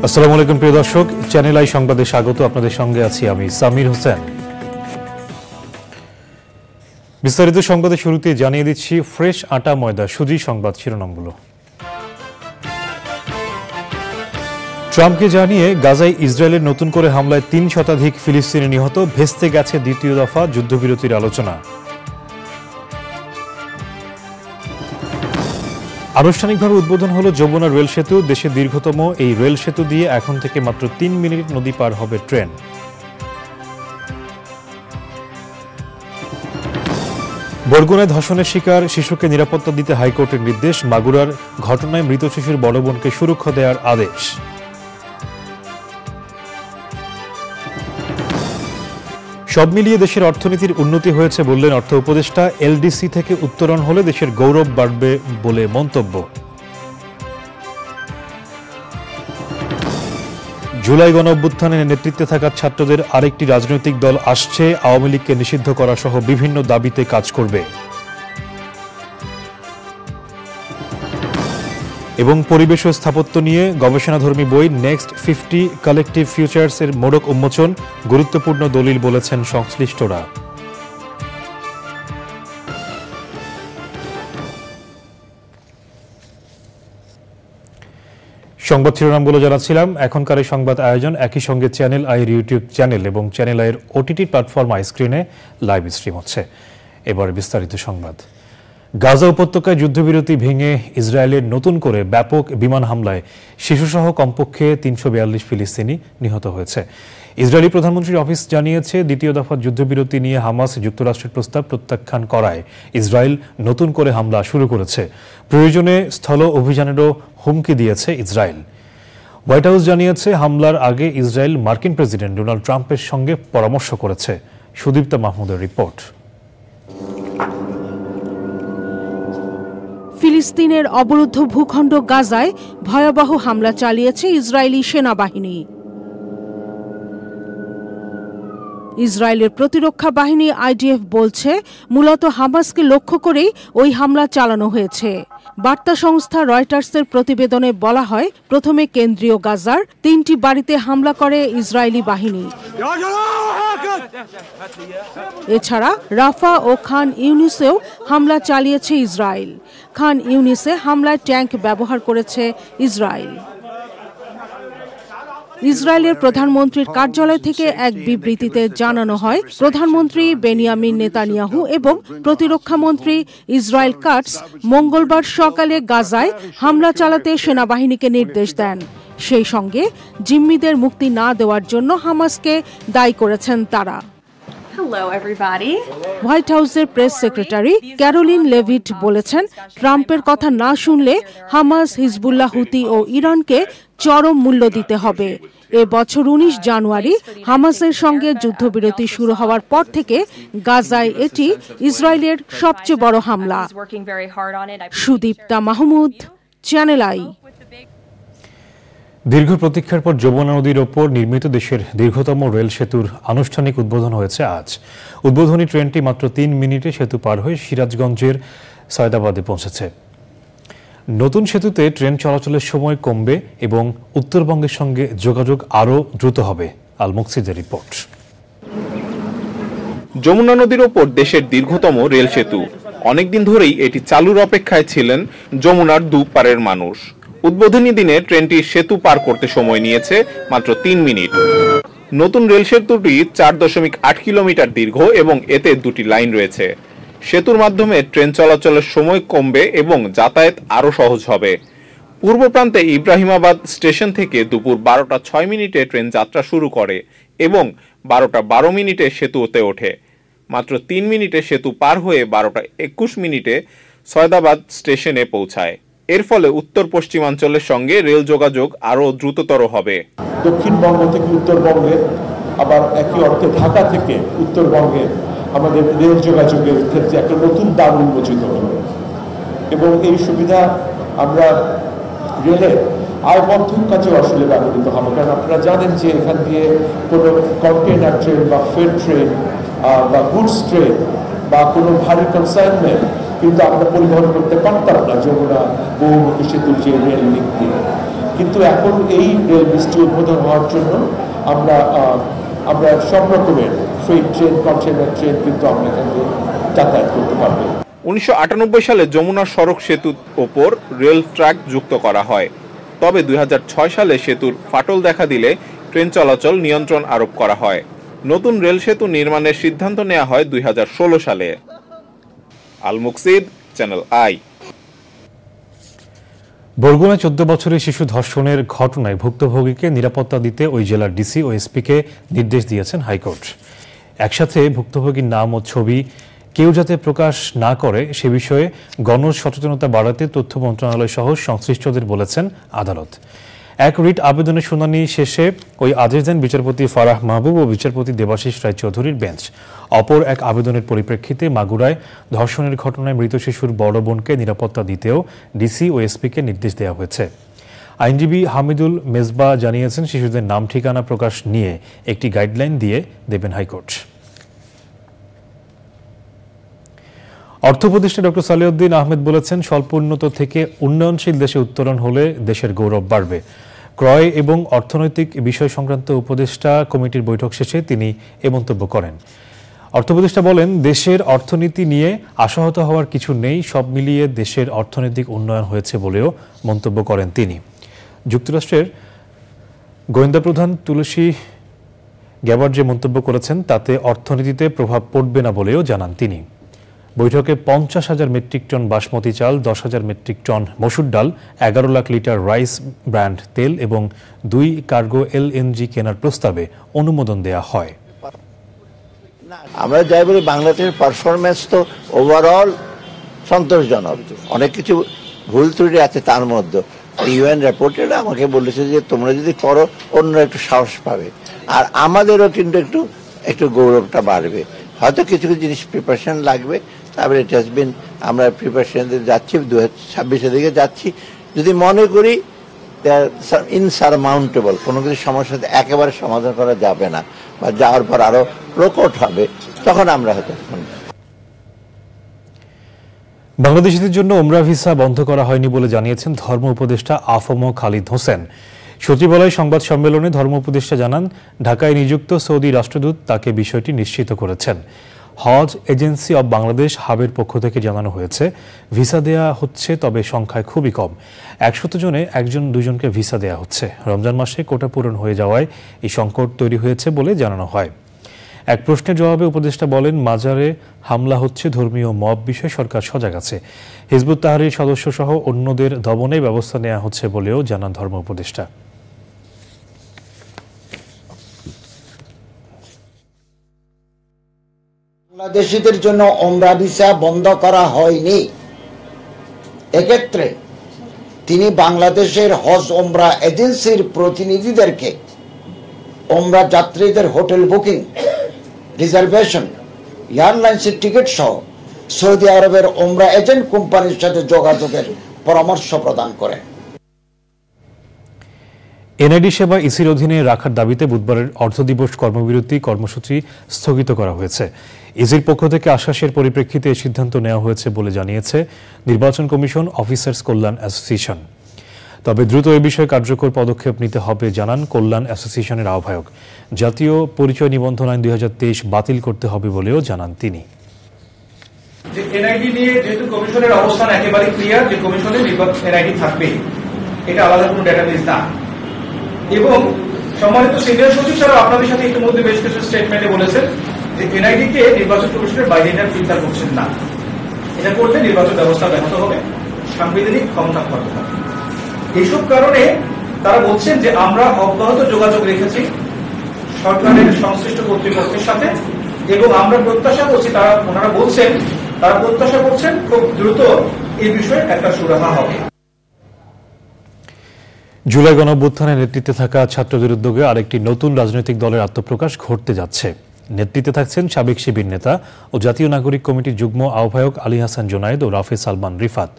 আসসালামু আলাইকুম প্রিয় দর্শক, চ্যানেল আই সংবাদে স্বাগত। আপনাদের সঙ্গে আছি আমি সামির হোসেন। বিস্তারিত সংবাদের শুরুতে জানিয়ে দিচ্ছি ফ্রেশ আটা ময়দা সুজি সংবাদ শিরোনামগুলো। ট্রাম্পকে জানিয়ে গাজায় ইসরায়েলের নতুন করে হামলায় ৩ শতাধিক ফিলিস্তিনি নিহত, ভেস্তে গেছে দ্বিতীয় দফা যুদ্ধবিরতির আলোচনা। আনুষ্ঠানিকভাবে উদ্বোধন হলো যমুনা রেল সেতু। দেশের দীর্ঘতম এই রেল সেতু দিয়ে এখন থেকে মাত্র ৩ মিনিট নদী পার হবে ট্রেন। বরগুনায় ধর্ষণের শিকার শিশুকে নিরাপত্তা দিতে হাইকোর্টের নির্দেশ। মাগুরার ঘটনায় মৃত শিশুর বড় বোনকে সুরক্ষা দেওয়ার আদেশ। সব মিলিয়ে দেশের অর্থনীতির উন্নতি হয়েছে বললেন অর্থ উপদেষ্টা। এলডিসি থেকে উত্তরণ হলে দেশের গৌরব বাড়বে বলে মন্তব্য। জুলাই গণঅভ্যুত্থানের নেতৃত্বে থাকা ছাত্রদের আরেকটি রাজনৈতিক দল আসছে, আওয়ামী লীগকে নিষিদ্ধ করা সহ বিভিন্ন দাবিতে কাজ করবে। এবং পরিবেশ ও স্থাপত্য নিয়ে গবেষণাধর্মী বই নেক্সট 50 কালেকটিভ ফিউচার্স এর মোড়ক উন্মোচন, গুরুত্বপূর্ণ দলিল বলেছেন সংশ্লিষ্টরা। সংবাদ শিরোনামগুলো জানাচ্ছিলাম। এখনকার এই সংবাদ আয়োজন একই সঙ্গে চ্যানেল আইয়ের ইউটিউব চ্যানেল এবং চ্যানেল আইয়ের ওটিটি প্ল্যাটফর্ম আই স্ক্রিনে লাইভ স্ট্রিম হচ্ছে। এবারে বিস্তারিত সংবাদ। গাজা উপত্যকায় যুদ্ধবিরতি ভেঙে ইসরায়েলের নতুন করে ব্যাপক বিমান হামলায় শিশুসহ কমপক্ষে ৩৪২ ফিলিস্তিনি নিহত হয়েছে। ইসরায়েলি প্রধানমন্ত্রীর অফিস জানিয়েছে, দ্বিতীয় দফা যুদ্ধবিরতি নিয়ে হামাস যুক্তরাষ্ট্রের প্রস্তাব প্রত্যাখ্যান করায় ইসরায়েল নতুন করে হামলা শুরু করেছে। প্রয়োজনে স্থল অভিযানেরও হুমকি দিয়েছে ইসরায়েল। হোয়াইট হাউস জানিয়েছে, হামলার আগে ইসরায়েল মার্কিন প্রেসিডেন্ট ডোনাল্ড ট্রাম্পের সঙ্গে পরামর্শ করেছে। সুদীপ্তা মাহমুদের রিপোর্ট। ফিলিস্তিনের অবরুদ্ধ ভূখণ্ড গাজায় ভয়াবহ হামলা চালিয়েছে ইসরায়েলি সেনাবাহিনী। ইসরায়েলের প্রতিরক্ষা বাহিনী আইডিএফ বলছে, মূলত হামাসকে লক্ষ্য করেই ওই হামলা চালানো হয়েছে। বার্তা সংস্থা রয়টার্সের প্রতিবেদনে বলা হয়, প্রথমে কেন্দ্রীয় গাজার ৩টি বাড়িতে হামলা করে ইসরায়েলি বাহিনী। এছাড়া রাফা ও খান ইউনিসেও হামলা চালিয়েছে ইসরায়েল। খান ইউনিসে হামলায় ট্যাঙ্ক ব্যবহার করেছে ইসরায়েল। ইসরায়েলের প্রধানমন্ত্রীর কার্যালয় থেকে এক বিবৃতিতে জানানো হয়, প্রধানমন্ত্রী বেনিয়ামিন নেতানিয়াহু এবং প্রতিরক্ষা মন্ত্রী ইসরায়েল কাটস মঙ্গলবার সকালে গাজায় হামলা চালাতে সেনাবাহিনীকে নির্দেশ দেন। সেই সঙ্গে জিম্মিদের মুক্তি না দেওয়ার জন্য হামাসকে দায়ী করেছেন তারা। হোয়াইট হাউসের প্রেস সেক্রেটারি ক্যারোলিন লেভিট বলেছেন, ট্রাম্পের কথা না শুনলে হামাস, হিজবুল্লাহ, হুতি ও ইরানকে চরম মূল্য দিতে হবে। এ বছর ১৯ জানুয়ারি হামাসের সঙ্গে যুদ্ধবিরতি শুরু হওয়ার পর থেকে গাজায় এটি ইসরায়েলের সবচেয়ে বড় হামলা। Sudipta Mahmud, channel I. দীর্ঘ প্রতীক্ষার পর যমুনা নদীর ওপর নির্মিত দেশের দীর্ঘতম রেল সেতুর আনুষ্ঠানিক উদ্বোধন হয়েছে আজ। উদ্বোধনী ট্রেনটি মাত্র ৩ মিনিটে সেতু পার হয়ে সিরাজগঞ্জের সয়দাবাদে পৌঁছেছে। নতুন সেতুতে ট্রেন চলাচলের সময় কমবে এবং উত্তরবঙ্গের সঙ্গে যোগাযোগ আরও দ্রুত হবে। আল মুকসিদের রিপোর্ট। যমুনা নদীর ওপর দেশের দীর্ঘতম রেল সেতু। অনেকদিন ধরেই এটি চালুর অপেক্ষায় ছিলেন যমুনার দুপারের মানুষ। উদ্বোধনী দিনে ট্রেনটি সেতু পার করতে সময় নিয়েছে মাত্র ৩ মিনিট। নতুন রেল সেতুটি ৪.৮ কিলোমিটার দীর্ঘ এবং এতে ২টি লাইন রয়েছে। সেতুর মাধ্যমে ট্রেন চলাচলের সময় কমবে এবং যাতায়াত আরও সহজ হবে। পূর্ব প্রান্তে ইব্রাহিমাবাদ স্টেশন থেকে দুপুর ১২টা ৬ মিনিটে ট্রেন যাত্রা শুরু করে এবং ১২টা ১২ মিনিটে সেতুতে ওঠে। মাত্র ৩ মিনিটে সেতু পার হয়ে ১২টা ২১ মিনিটে সয়দাবাদ স্টেশনে পৌঁছায়। এর ফলে উত্তর পশ্চিমাঞ্চলের সঙ্গে রেল যোগাযোগ আরও দ্রুততর হবে। দক্ষিণবঙ্গ থেকে উত্তরবঙ্গে, আবার একই অর্থে ঢাকা থেকে উত্তরবঙ্গে আমাদের রেল যোগাযোগের ক্ষেত্রে একটা নতুন দ্বার উন্মোচিত হবে এবং এই সুবিধা আমরা রেলের আয় বর্ধন কাজে আসলে ব্যবহৃত হবে। কারণ আপনারা জানেন যে এখান দিয়ে কোনো কন্টেনার ট্রেন বা ফ্রেট ট্রেন বা গুডস ট্রেন বা কোনো ভারী কনসাইনমেন্ট কিন্তু আমরা পরিবহন করতে পারতাম না যমুনা বহুমুখী সেতুর যে রেল লিঙ্ক দিয়ে। কিন্তু এখন এই রেল ব্রিজটি উদ্বোধন হওয়ার জন্য আমরা সব রকমের ফ্রেট ট্রেন, কন্টেইনার ট্রেন কিন্তু আমরা এখান থেকে যাতায়াত করতে পারবো। 1998 সালে যমুনা সড়ক সেতুর ওপর রেল ট্র্যাক যুক্ত করা হয়। তবে 2006 সালে সেতুর ফাটল দেখা দিলে ট্রেন চলাচল নিয়ন্ত্রণ আরোপ করা হয়। নতুন রেল সেতু নির্মাণের সিদ্ধান্ত নেওয়া হয় 2016 সালে। আল মুকসিদ, চ্যানেল আই। বরগুনায় 14 বছরের শিশু ধর্ষণের ঘটনায় ভুক্তভোগীকে নিরাপত্তা দিতে ওই জেলার ডিসি ও এসপিকে নির্দেশ দিয়েছেন হাইকোর্ট। একসাথে ভুক্তভোগীর নাম ও ছবি কেউ যাতে প্রকাশ না করে সে বিষয়ে গণসচেতনতা বাড়াতে তথ্য মন্ত্রণালয় সহ সংশ্লিষ্টদের বলেছেন আদালত। এক রিট আবেদনের শুনানি শেষে ওই আদেশ দেন বিচারপতি ফারাহ মাহবুব ও বিচারপতি দেবাশিস রায়চৌধুরীর বেঞ্চ। অপর এক আবেদনের পরিপ্রেক্ষিতে মাগুরায় ধর্ষণের ঘটনায় মৃত শিশুর বড় বোনকে নিরাপত্তা দিতেও ডিসি ও এসপিকে নির্দেশ দেওয়া হয়েছে। আইনজীবী হামিদুল মেজবা জানিয়েছেন, শিশুদের নাম ঠিকানা প্রকাশ নিয়ে একটি গাইডলাইন দিয়ে দেবেন হাইকোর্ট। অর্থ উপদেষ্টা ডক্টর সালেউদ্দিন আহমেদ বলেছেন, স্বল্প উন্নত থেকে উন্নয়নশীল দেশে উত্তরণ হলে দেশের গৌরব বাড়বে। ক্রয় এবং অর্থনৈতিক বিষয় সংক্রান্ত উপদেষ্টা কমিটির বৈঠক শেষে তিনি এ মন্তব্য করেন। অর্থ উপদেষ্টা বলেন, দেশের অর্থনীতি নিয়ে আশাহত হওয়ার কিছু নেই, সব মিলিয়ে দেশের অর্থনৈতিক উন্নয়ন হয়েছে বলেও মন্তব্য করেন তিনি। যুক্তরাষ্ট্রের গোয়েন্দা প্রধান তুলসী গ্যাবার্ড যে মন্তব্য করেছেন তাতে অর্থনীতিতে প্রভাব পড়বে না বলেও জানান তিনি। বৈঠকে 50,000 মেট্রিক টন বাসমতি চাল, 10,000 মেট্রিক টন মসুর ডাল, 11 লাখ লিটার রাইস ব্র্যান্ড তেল এবং 2 কার্গো LNG কেনার প্রস্তাবে অনুমোদন দেয়া হয়। আমরা যাই বলি, বাংলাদেশের পারফরমেন্স তো ওভারঅল সন্তোষজনক। অনেক কিছু ভুল ত্রুটি আছে তার মধ্যে। ইউএন রিপোর্টেড আমাকে বলেছে যে তোমরা যদি করো অন্য একটু সাহস পাবে, আর আমাদেরও কিন্তু একটু গৌরবটা বাড়বে। হয়তো কিছু কিছু জিনিস প্রিপারেশন লাগবে, তারপরে ইট হ্যাজ বিন, আমরা প্রিপারেশন যাচ্ছি, 2026-এর দিকে যাচ্ছি। যদি মনে করি ইনসারমাউন্টেবল কোনো কিছু সমস্যা একেবারে সমাধান করা যাবে না বা যাওয়ার পর আরো প্রকট হবে, তখন আমরা হয়তো। বাংলাদেশিদের জন্য ওমরা ভিসা বন্ধ করা হয়নি বলে জানিয়েছেন ধর্ম উপদেষ্টা আফম খালিদ হোসেন। সচিবালয় সংবাদ সম্মেলনে ধর্ম উপদেষ্টা জানান, ঢাকায় নিযুক্ত সৌদি রাষ্ট্রদূত তাকে বিষয়টি নিশ্চিত করেছেন। হজ এজেন্সি অব বাংলাদেশ হাবের পক্ষ থেকে জানানো হয়েছে, ভিসা দেয়া হচ্ছে, তবে সংখ্যায় খুবই কম। 100 জনে 1-2জনকে ভিসা দেয়া হচ্ছে। রমজান মাসে কোটা পূরণ হয়ে যাওয়ায় এই সংকট তৈরি হয়েছে বলে জানানো হয়। এক প্রশ্নের জবাবে উপদেষ্টা বলেন, মাজারে হামলা হচ্ছে, ধর্মীয় মব বিষয়ে সরকার সজাগ আছে। হিজবুত তাহরীর সদস্য সহ অন্যদের দমনে ব্যবস্থা নেওয়া হচ্ছে বলেও জানান ধর্ম উপদেষ্টা। বাংলাদেশিদের জন্য ওমরা ভিসা বন্ধ করা হয়নি। এক্ষেত্রে তিনি বাংলাদেশের হজ ওমরা এজেন্সির প্রতিনিধিদেরকে ওমরা যাত্রীদের হোটেল বুকিং, রিজার্ভেশন, এয়ারলাইন্সের টিকিট সহ সৌদি আরবের ওমরা এজেন্ট কোম্পানির সাথে যোগাযোগের পরামর্শ প্রদান করেন। এনআইডি সেবা ইসির অধীনে রাখার দাবিতে বুধবারের অর্ধদিবস কর্মবিরতি কর্মসূচি স্থগিত করা হয়েছে। ইসির পক্ষ থেকে আশ্বাসের পরিপ্রেক্ষিতে এই সিদ্ধান্ত নেওয়া হয়েছে বলে জানিয়েছে নির্বাচন কমিশন অফিসার্স কল্যাণ অ্যাসোসিয়েশন। তবে দ্রুত এ বিষয়ে কার্যকর পদক্ষেপ নিতে হবে জানান কল্যাণ অ্যাসোসিয়েশনের আহ্বায়ক। জাতীয় পরিচয় নিবন্ধন আইন 2023 বাতিল করতে হবে বলেও জানান তিনি। এনআইডি নিয়ে যেহেতু কমিশনের অবস্থান একেবারে ক্লিয়ার যে কমিশনের এনআইডি থাকবে, এটা আলাদা কোনো ডেটাবেস না। এবং সম্মানিত সিনিয়র সচিব ছাড়াও আপনাদের সাথে ইতিমধ্যে বেশ কিছু স্টেটমেন্টে বলেছেন যে এনআইডি কে নির্বাচন কমিশনের বাইরে নেওয়ার চিন্তা করছেন না। এটা করলে নির্বাচন ব্যবস্থা ব্যাহত হবে, সাংবিধানিক ক্ষমতা খর্ব হবে। এইসব কারণে তারা বলছেন যে আমরা অব্যাহত যোগাযোগ রেখেছি সরকারের সংশ্লিষ্ট কর্তৃপক্ষের সাথে এবং আমরা প্রত্যাশা করছি, ওনারা বলছেন তারা প্রত্যাশা করছেন খুব দ্রুত এই বিষয়ে একটা সুরাহা হবে। জুলাই গণঅভ্যুত্থানের নেতৃত্বে থাকা ছাত্রদের উদ্যোগে আরেকটি নতুন রাজনৈতিক দলের আত্মপ্রকাশ ঘটতে যাচ্ছে। নেতৃত্বে থাকছেন সাবেক শিবির নেতা ও জাতীয় নাগরিক কমিটির যুগ্ম আহ্বায়ক আলী হাসান জোনায়েদ ও রাফি সালমান রিফাত।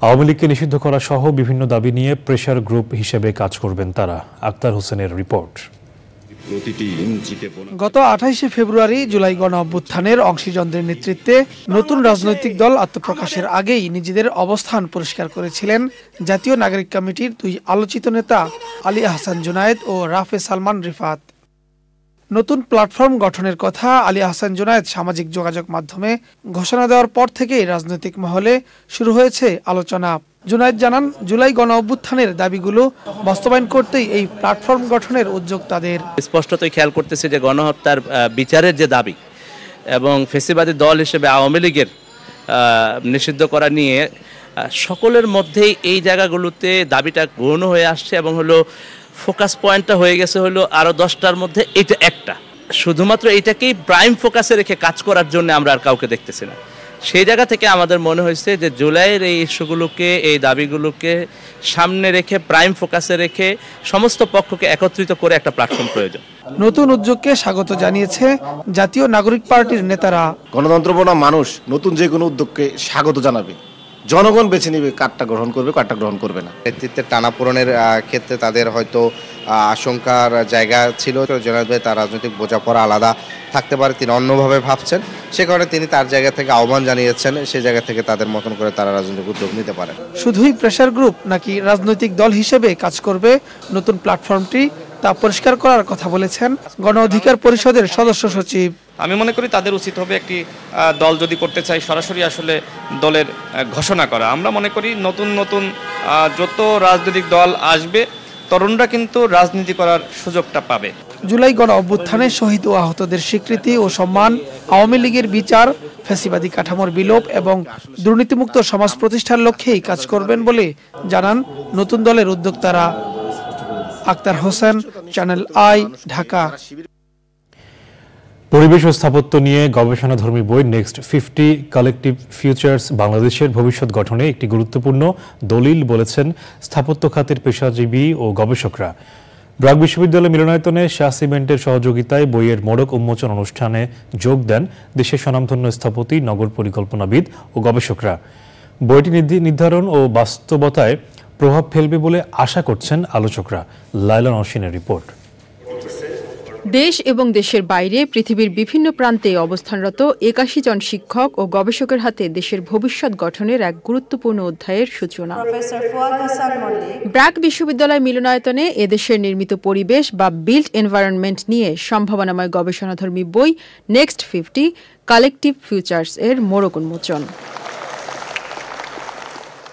আওয়ামী লীগকে নিষিদ্ধ করা সহ বিভিন্ন দাবি নিয়ে প্রেসার গ্রুপ হিসেবে কাজ করবেন তারা। আক্তার হোসেনের রিপোর্ট। গত 28শে ফেব্রুয়ারি জুলাই গণ অভ্যুত্থানের অংশীজনদের নেতৃত্বে নতুন রাজনৈতিক দল আত্মপ্রকাশের আগেই নিজেদের অবস্থান পরিষ্কার করেছিলেন জাতীয় নাগরিক কমিটির দুই আলোচিত নেতা আলী আহসান জুনায়েদ ও রাফে সালমান রিফাত। নতুন প্ল্যাটফর্ম গঠনের কথা আলী আহসান জুনায়েদ সামাজিক যোগাযোগ মাধ্যমে ঘোষণা দেওয়ার পর থেকেই রাজনৈতিক মহলে শুরু হয়েছে আলোচনা। জুনায়েদ জানান, জুলাই গণ অভ্যুত্থানের দাবিগুলো বাস্তবায়ন করতেই এই প্ল্যাটফর্ম গঠনের উদ্যোগ তাদের। স্পষ্টতই খেয়াল করতেছে যে গণহত্যার বিচারের যে দাবি এবং ফ্যাসিবাদী দল হিসেবে আওয়ামী লীগের নিষিদ্ধ করা নিয়ে সকলের মধ্যেই এই জায়গাগুলোতে দাবিটা গৌণ হয়ে আসছে এবং হলো ফোকাস পয়েন্টটা হয়ে গেছে হলো আরও 10টার মধ্যে এটা একটা। শুধুমাত্র এটাকেই প্রাইম ফোকাসে রেখে কাজ করার জন্য আমরা আর কাউকে দেখতেছি না। সেই জায়গা থেকে আমাদের মনে হয়েছে যে জুলাইয়ের এই ইস্যুগুলোকে, এই দাবিগুলোকে সামনে রেখে প্রাইম ফোকাসে রেখে সমস্ত পক্ষকে একত্রিত করে একটা প্ল্যাটফর্ম প্রয়োজন। নতুন উদ্যোগকে স্বাগত জানিয়েছে জাতীয় নাগরিক পার্টির নেতারা। গণতন্ত্রপ্রণা মানুষ নতুন যে কোনো উদ্যোগকে স্বাগত জানাবে, জনগণ বেছে নেবে কারটা গ্রহণ করবে, কারটা গ্রহণ করবে না। নেতৃত্বের টানাপোড়েনের ক্ষেত্রে তাদের হয়তো আশঙ্কার জায়গা ছিল। জনায়েদ ভাই তার রাজনৈতিক বোঝাপড়া আলাদা থাকতে পারে, তিনি অন্যভাবে ভাবছেন, সে কারণে তিনি তার জায়গা থেকে আহ্বান জানিয়েছেন, সেই জায়গা থেকে তাদের মতন করে তারা রাজনৈতিক উদ্যোগ নিতে পারে। শুধুই প্রেসার গ্রুপ নাকি রাজনৈতিক দল হিসেবে কাজ করবে নতুন প্ল্যাটফর্মটি, তা পরিষ্কার করার কথা বলেছেন গণ অধিকার পরিষদের সদস্য সচিব। আমি মনে করি তাদের উচিত হবে একটি দল যদি করতে চাই সরাসরি আসলে দলের ঘোষণা করা। আমরা মনে করি নতুন নতুন যত রাজনৈতিক দল আসবে তরুণরা কিন্তু রাজনীতি করার সুযোগটা পাবে। জুলাই গণ অভ্যুত্থানে শহীদ ও আহতদের স্বীকৃতি ও সম্মান, আওয়ামী লীগের বিচার, ফ্যাসিবাদী কাঠামোর বিলোপ এবং দুর্নীতিমুক্ত সমাজ প্রতিষ্ঠার লক্ষ্যেই কাজ করবেন বলে জানান নতুন দলের উদ্যোক্তারা। Akhtar Hossain, channel I, Dhaka. পরিবেশ ও স্থাপত্য নিয়ে গবেষণাধর্মী বই নেক্সট 50 কালেকটিভ ফিউচার্স বাংলাদেশের ভবিষ্যৎ গঠনে একটি গুরুত্বপূর্ণ দলিল বলেছেন স্থাপত্য খাতের পেশাজীবী ও গবেষকরা। ব্র্যাক বিশ্ববিদ্যালয় মিলনায়তনে শাহ সিমেন্টের সহযোগিতায় বইয়ের মোড়ক উন্মোচন অনুষ্ঠানে যোগ দেন দেশের স্বনামধন্য স্থপতি, নগর পরিকল্পনাবিদ ও গবেষকরা। বইটি নির্ধারণ ও বাস্তবতায় প্রভাব ফেলবে বলে আশা করছেন আলোচকরা। লায়লা নওশিনের রিপোর্ট। দেশ এবং দেশের বাইরে পৃথিবীর বিভিন্ন প্রান্তে অবস্থানরত 81 জন শিক্ষক ও গবেষকের হাতে দেশের ভবিষ্যৎ গঠনের এক গুরুত্বপূর্ণ অধ্যায়ের সূচনা। ব্র্যাক বিশ্ববিদ্যালয় মিলনায়তনে এদেশের নির্মিত পরিবেশ বা বিল্ট এনভায়রনমেন্ট নিয়ে সম্ভাবনাময় গবেষণাধর্মী বই নেক্সট 50 কালেকটিভ ফিউচার্স এর মোড়ক উন্মোচন।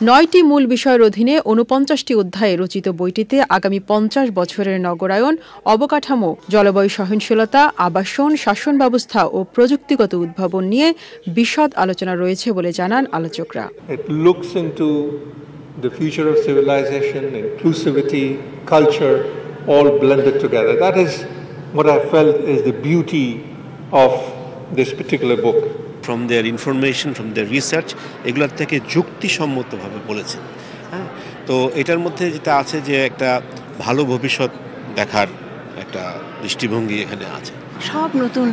9টি মূল বিষয়ের অধীনে 49টি অধ্যায়ে রচিত বইটিতে আগামী 50 বছরের নগরায়ন, অবকাঠামো, জলবায়ু সহনশীলতা, আবাসন, শাসন ব্যবস্থা ও প্রযুক্তিগত উদ্ভাবন নিয়ে বিশদ আলোচনা রয়েছে বলে জানান আলোচকরা। It looks into the future of civilization, inclusivity, culture, all blended together. That is what I felt is the beauty of this particular book. From their information, from their research, এগুলোর থেকে যুক্তিসম্মতভাবে বলেছেন। হ্যাঁ, তো এটার মধ্যে যেটা আছে যে একটা ভালো ভবিষ্যৎ দেখার একটা দৃষ্টিভঙ্গি এখানে আছে। সব নতুন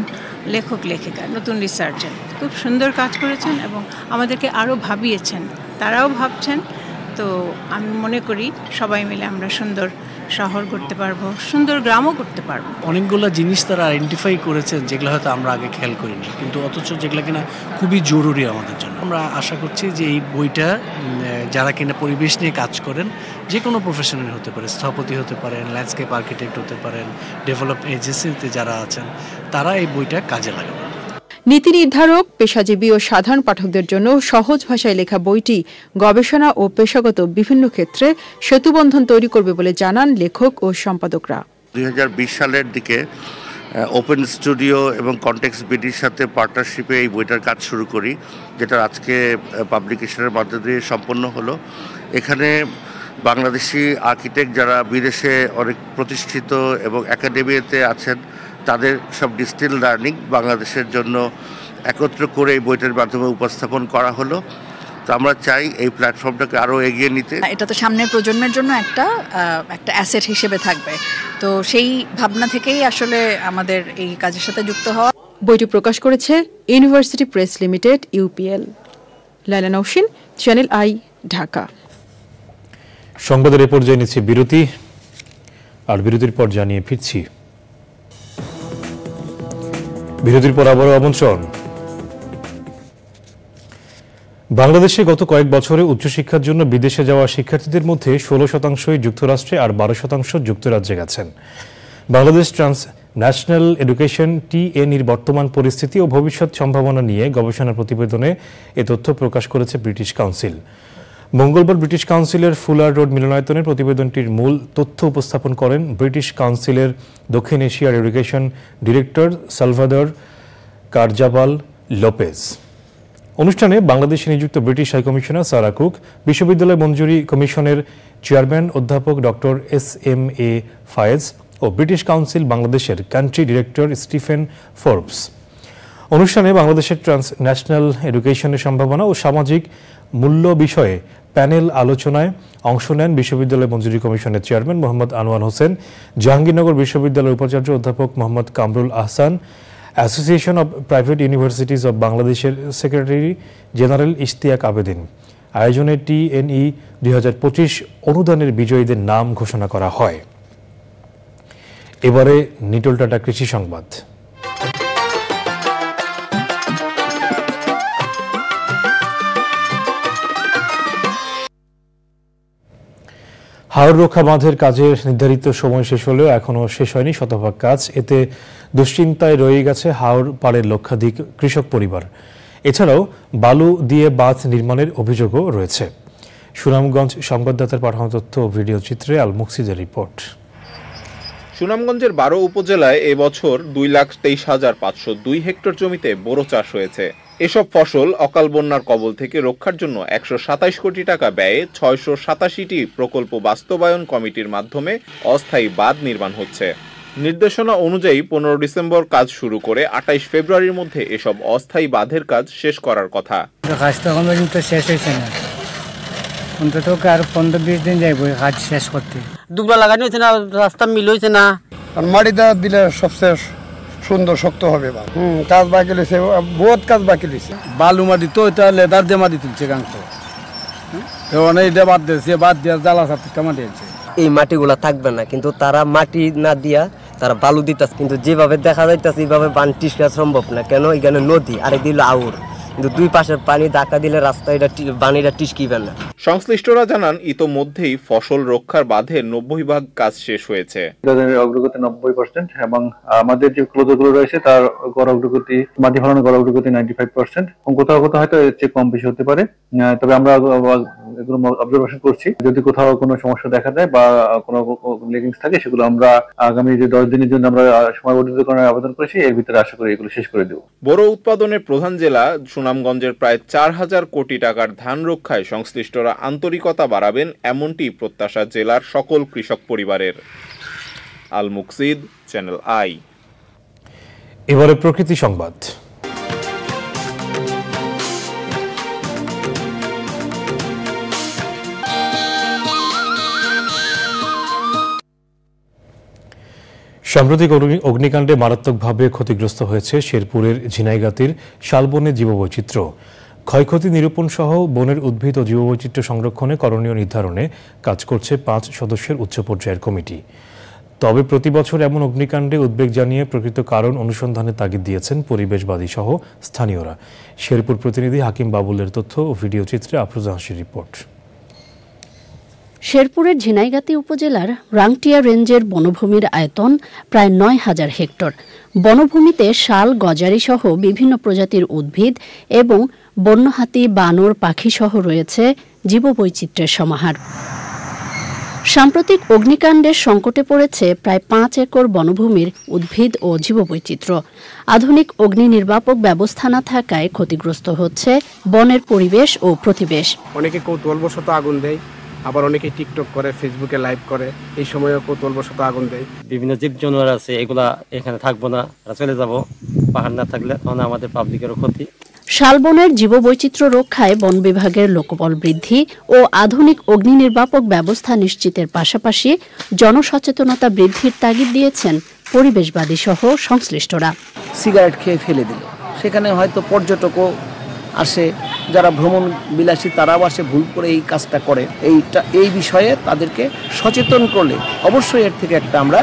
লেখক লেখিকা, নতুন রিসার্চার খুব সুন্দর কাজ করেছেন এবং আমাদেরকে আরও ভাবিয়েছেন, তারাও ভাবছেন। তো আমি মনে করি সবাই মিলে আমরা সুন্দর শহর করতে পারবো, সুন্দর গ্রামও করতে পারবো। অনেকগুলো জিনিস তারা আইডেন্টিফাই করেছেন যেগুলো হয়তো আমরা আগে খেয়াল করিনি, কিন্তু অথচ যেগুলো কিনা খুবই জরুরি আমাদের জন্য। আমরা আশা করছি যে এই বইটা যারা কিনা পরিবেশ নিয়ে কাজ করেন, যে কোনো প্রফেশনের হতে পারে, স্থপতি হতে পারেন, ল্যান্ডস্কেপ আর্কিটেক্ট হতে পারেন, ডেভেলপ এজেন্সিতে যারা আছেন, তারা এই বইটা কাজে লাগাবেন। নীতি নির্ধারক, পেশাজীবী ও সাধারণ পাঠকদের জন্য সহজ ভাষায় লেখা বইটি গবেষণা ও পেশাগত বিভিন্ন ক্ষেত্রে সেতুবন্ধন তৈরি করবে বলে জানান লেখক ও সম্পাদকরা। 2020 সালের দিকে ওপেন স্টুডিও এবং কনটেক্সট বিডির সাথে পার্টনারশিপে এই বইটার কাজ শুরু করি, যেটা আজকে পাবলিকেশনের মধ্যে দিয়ে সম্পন্ন হলো। এখানে বাংলাদেশি আর্কিটেক্ট যারা বিদেশে অনেক প্রতিষ্ঠিত এবং একাডেমিতে আছেন, তাদের সব ডিস্টিল লার্নিং বাংলাদেশের জন্য একত্র করে এই বইটার মাধ্যমে উপস্থাপন করা হলো। তো আমরা চাই এই প্ল্যাটফর্মটাকে আরও এগিয়ে নিতে। এটা তো সামনের প্রজন্মের জন্য একটা অ্যাসেট হিসেবে থাকবে, তো সেই ভাবনা থেকেই আসলে আমাদের এই কাজের সাথে যুক্ত হওয়া। বইটি প্রকাশ করেছে university press limited, UPL. Laila Nowshin, channel I, Dhaka. সংবাদের এ পর্যায়ে নিচ্ছি বিরতি, আর বিরতির পর জানিয়ে ফিরছি। বিরতির পর আবারও আমন্ত্রণ। বাংলাদেশে গত কয়েক বছরে উচ্চশিক্ষার জন্য বিদেশে যাওয়া শিক্ষার্থীদের মধ্যে 16% যুক্তরাষ্ট্রে আর 12% যুক্তরাজ্যে গেছেন। বাংলাদেশ ন্যাশনাল এডুকেশন TNEর বর্তমান পরিস্থিতি ও ভবিষ্যৎ সম্ভাবনা নিয়ে গবেষণা প্রতিবেদনে এ তথ্য প্রকাশ করেছে ব্রিটিশ কাউন্সিল। মঙ্গলবার ব্রিটিশ কাউন্সিলের ফুলার রোড মিলনায়তনে প্রতিবেদনটির মূল তথ্য উপস্থাপন করেন ব্রিটিশ কাউন্সিলের দক্ষিণ এশিয়ার এডুকেশন ডিরেক্টর সালভাদর কারজাবাল লোপেজ। অনুষ্ঠানে বাংলাদেশে নিযুক্ত ব্রিটিশ হাইকমিশনার সারা কুক, বিশ্ববিদ্যালয় মঞ্জুরি কমিশনের চেয়ারম্যান অধ্যাপক ডক্টর SMA ফায়েজ ও ব্রিটিশ কাউন্সিল বাংলাদেশের কান্ট্রি ডিরেক্টর স্টিফেন ফোর্বস। অনুষ্ঠানে বাংলাদেশের ট্রান্সন্যাশনাল এডুকেশনের সম্ভাবনা ও সামাজিক মূল্য বিষয়ে প্যানেল আলোচনায় অংশ নেন বিশ্ববিদ্যালয় মঞ্জুরি কমিশনের চেয়ারম্যান মোহাম্মদ আনোয়ার হোসেন, জাহাঙ্গীরনগর বিশ্ববিদ্যালয়ের উপাচার্য অধ্যাপক Mohammad Kamrul Ahsan, association of private universities of বাংলাদেশের সেক্রেটারি জেনারেল ইশতিয়াক আবেদিন। আয়োজনে TNE 2025 অনুদানের বিজয়ীদের নাম ঘোষণা করা হয়। এবারে নিটোল টাটা কৃষি সংবাদ। হাওর রক্ষা বাঁধের কাজের নির্ধারিত সময় শেষ হলেও এখনও শেষ হয়নি শতভাগ কাজ। এতে দুশ্চিন্তায় রয়ে গেছে হাওর পাড়ের লক্ষাধিক কৃষক পরিবার। এছাড়াও বালু দিয়ে বাঁধ নির্মাণের অভিযোগও রয়েছে। সুনামগঞ্জ সংবাদদাতার পাঠানো তথ্য ও ভিডিও চিত্রে আল মুকসিদের রিপোর্ট। সুনামগঞ্জের 12 উপজেলায় এবছর 2,23,502 হেক্টর জমিতে বোরো চাষ হয়েছে। এসব ফসল অকাল বন্যার কবল থেকে রক্ষার জন্য 127 কোটি টাকা ব্যয়ে 687টি প্রকল্প বাস্তবায়ন কমিটির মাধ্যমে অস্থায়ী বাঁধ নির্মাণ হচ্ছে। নির্দেশনা অনুযায়ী 15 ডিসেম্বর কাজ শুরু করে 28 ফেব্রুয়ারির মধ্যে এসব অস্থায়ী বাঁধের কাজ শেষ করার কথা। কাজটা এখন পর্যন্ত শেষ হয়েছে না, অন্তত আর 15-20 দিন যাইব কাজ শেষ করতে। দুবলা লাগানো হয়েছে না, রাস্তা মিল হয়েছে না, আর মাটিটা দিলে সবচেয়ে সুন্দর শক্ত হবে। কাজ বাকি রয়েছে, বহুত কাজ বাকি রয়েছে। বালু মাটি তো এটা লেদার দিয়ে মাটি তুলছে গাংশ, অনেক বাদ দিয়েছে, বাদ দিয়ে জ্বালা সাথে মাটি আছে। এই মাটিগুলা থাকবে না, কিন্তু তারা মাটি না দিয়া তারা বালু দিতেছে। কিন্তু যেভাবে দেখা যাইতেছে এইভাবে বান টিকা সম্ভব না, কেন এখানে নদী আর দিল আউর, কিন্তু দুই পাশের পানি ধাক্কা দিলে রাস্তা এটা বানিটা টিসকিবে না। সংশ্লিষ্টরা জানান ইতোমধ্যেই ফসল রক্ষার বাঁধের 90% কাজ শেষ হয়েছে। অগ্রগতি 90% এবং আমাদের যে ক্লোজগুলো রয়েছে তার গড় অগ্রগতি, মাটি ফলানোর গড় অগ্রগতি 95%। কোথাও কোথাও হয়তো এর চেয়ে কম বেশি হতে পারে, তবে আমরা এগুলো অবজারভেশন করছি। যদি কোথাও কোনো সমস্যা দেখা দেয় বা কোনো লেগিংস থাকে, সেগুলো আমরা আগামী যে 10 দিনের জন্য আমরা সময়বর্ধিতকরণের আবেদন করেছি, এর ভিতরে আশা করি এগুলো শেষ করে দেব। বোরো উৎপাদনের প্রধান জেলা সুনামগঞ্জের প্রায় 4000 কোটি টাকার ধান রক্ষায় সংশ্লিষ্টরা আন্তরিকতা বাড়াবেন, এমনটি প্রত্যাশা জেলার সকল কৃষক পরিবারের। আল মুকসিদ, চ্যানেল আই। এবারে প্রকৃতি সংবাদ। সাম্প্রতিক অগ্নিকাণ্ডে মারাত্মকভাবে ক্ষতিগ্রস্ত হয়েছে শেরপুরের ঝিনাইগাতির শালবনে জীববৈচিত্র্য। ক্ষয়ক্ষতি নিরূপণ সহ বনের উদ্ভিদ ও জীববৈচিত্র্য সংরক্ষণে করণীয় নির্ধারণে কাজ করছে 5 সদস্যের উচ্চ পর্যায়ের কমিটি। তবে প্রতি বছর এমন অগ্নিকাণ্ডে উদ্বেগ জানিয়ে প্রকৃত কারণ অনুসন্ধানে তাগিদ দিয়েছেন পরিবেশবাদী সহ স্থানীয়রা। শেরপুর প্রতিনিধি হাকিম বাবুলের তথ্য ও ভিডিও চিত্রে আফরোজা হাসির রিপোর্ট। শেরপুরের ঝিনাইগাতি উপজেলার রাংটিয়া রেঞ্জের বনভূমির আয়তন প্রায় 9000 হেক্টর। বনভূমিতে শাল, গজারি সহ বিভিন্ন প্রজাতির উদ্ভিদ এবং বন্যহাতি, বানর, পাখি সহ রয়েছে জীববৈচিত্র্যের সমাহার। সাম্প্রতিক অগ্নিকাণ্ডের সংকটে পড়েছে প্রায় 5 একর বনভূমির উদ্ভিদ ও জীববৈচিত্র্য। আধুনিক অগ্নি নির্বাপক ব্যবস্থা না থাকায় ক্ষতিগ্রস্ত হচ্ছে বনের পরিবেশ ও প্রতিবেশ। অনেকে কৌতূহলবশত আগুন দেয়, আবার অনেকে টিকটক করে, ফেসবুকে লাইভ করে, এই সময়ও কৌতূহলবশত আগুন দেয়। বিভিন্ন জীব জানোয়ার আছে, এগুলা এখানে থাকবো না, চলে যাব। পাহাড় না থাকলে তখন আমাদের পাবলিকেরও ক্ষতি। শালবনের জীববৈচিত্র্য রক্ষায় বন বিভাগের লোকবল বৃদ্ধি ও আধুনিক অগ্নি নির্বাপক ব্যবস্থা নিশ্চিতের পাশাপাশি জনসচেতনতা বৃদ্ধির তাগিদ দিয়েছেন পরিবেশবাদী সহ সংশ্লিষ্টরা। সিগারেট খেয়ে ফেলে দিল, সেখানে হয়তো পর্যটকও আসে, যারা ভ্রমণ বিলাসী তারাও আসে ভুল করে এই কাজটা করে। এই বিষয়ে তাদেরকে সচেতন করলে অবশ্যই এর থেকে একটা আমরা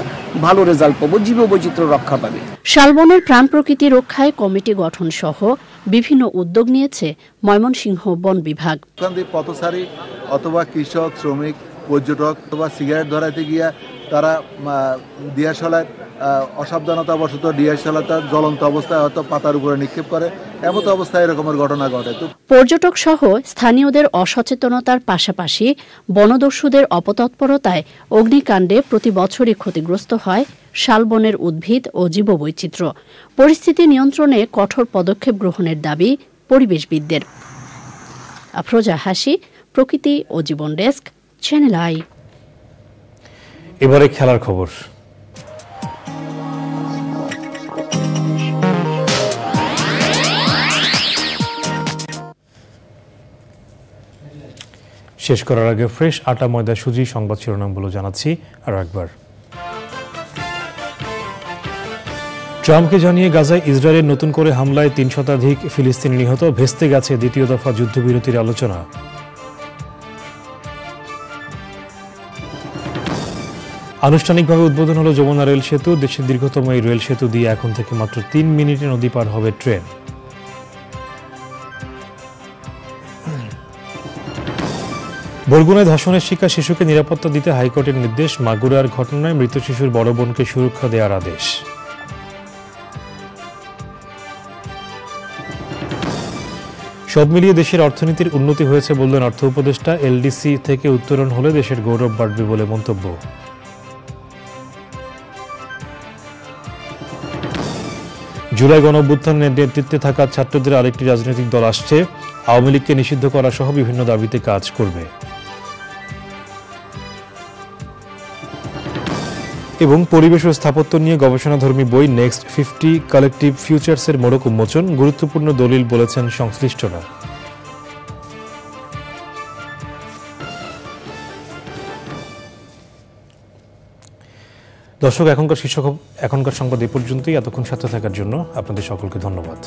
ভালো রেজাল্ট পাবো, জীববৈচিত্র্য রক্ষা পাবে। শালবনের প্রাণ প্রকৃতি রক্ষায় কমিটি গঠন সহ বিভিন্ন উদ্যোগ নিয়েছে ময়মনসিংহ বন বিভাগ। পথচারী অথবা কৃষক, শ্রমিক, পর্যটক অথবা সিগারেট ধরাইতে গিয়া তারা ডিয়ারশালায় অসাবধানতাবশত ডিয়ারশালাটা জ্বলন্ত অবস্থায় হয়তো পাতার উপরে নিক্ষেপ করে, এমত অবস্থায় এরকমের ঘটনা ঘটে। পর্যটক সহ স্থানীয়দের অসচেতনতার পাশাপাশি বনদস্যুদের অপতৎপরতায় অগ্নিকাণ্ডে প্রতি বছরই ক্ষতিগ্রস্ত হয় শালবনের উদ্ভিদ ও জীববৈচিত্র্য। পরিস্থিতি নিয়ন্ত্রণে কঠোর পদক্ষেপ গ্রহণের দাবি পরিবেশবিদদের। আফরোজা হাসি, প্রকৃতি ও জীবন ডেস্ক, চ্যানেল আই। এবারে খেলার খবর। শেষ করার আগে ফ্রেশ আটা ময়দা সুজি সংবাদ শিরোনামগুলো জানাচ্ছি আরও একবার। ট্রাম্পকে জানিয়ে গাজায় ইসরায়েলের নতুন করে হামলায় ৩ শতাধিক ফিলিস্তিনি নিহত, ভেস্তে গেছে দ্বিতীয় দফা যুদ্ধবিরতির আলোচনা। আনুষ্ঠানিকভাবে উদ্বোধন হলো যমুনা রেল সেতু। দেশের দীর্ঘতম এই রেল সেতু দিয়ে এখন থেকে মাত্র ৩ মিনিটে নদী পার হবে ট্রেন। বরগুনায় ধর্ষণের শিকার শিশুকে নিরাপত্তা দিতে হাইকোর্টের নির্দেশ। মাগুরার ঘটনায় মৃত শিশুর বড় বোনকে সুরক্ষা দেওয়ার আদেশ। সব মিলিয়ে দেশের অর্থনীতির উন্নতি হয়েছে বললেন অর্থ উপদেষ্টা। এলডিসি থেকে উত্তরণ হলে দেশের গৌরব বাড়বে বলে মন্তব্য। জুলাই গণঅভ্যুত্থানের নেতৃত্বে থাকা ছাত্রদের আরেকটি রাজনৈতিক দল আসছে, আওয়ামী লীগকে নিষিদ্ধ করা সহ বিভিন্ন দাবিতে কাজ করবে। এবং পরিবেশ ও স্থাপত্য নিয়ে গবেষণাধর্মী বই নেক্সট 50 কালেকটিভ ফিউচার্সের মোড়ক উন্মোচন, গুরুত্বপূর্ণ দলিল বলেছেন সংশ্লিষ্টরা। দর্শক, এখনকার সংবাদ এ পর্যন্তই। এতক্ষণ সাথে থাকার জন্য আপনাদের সকলকে ধন্যবাদ।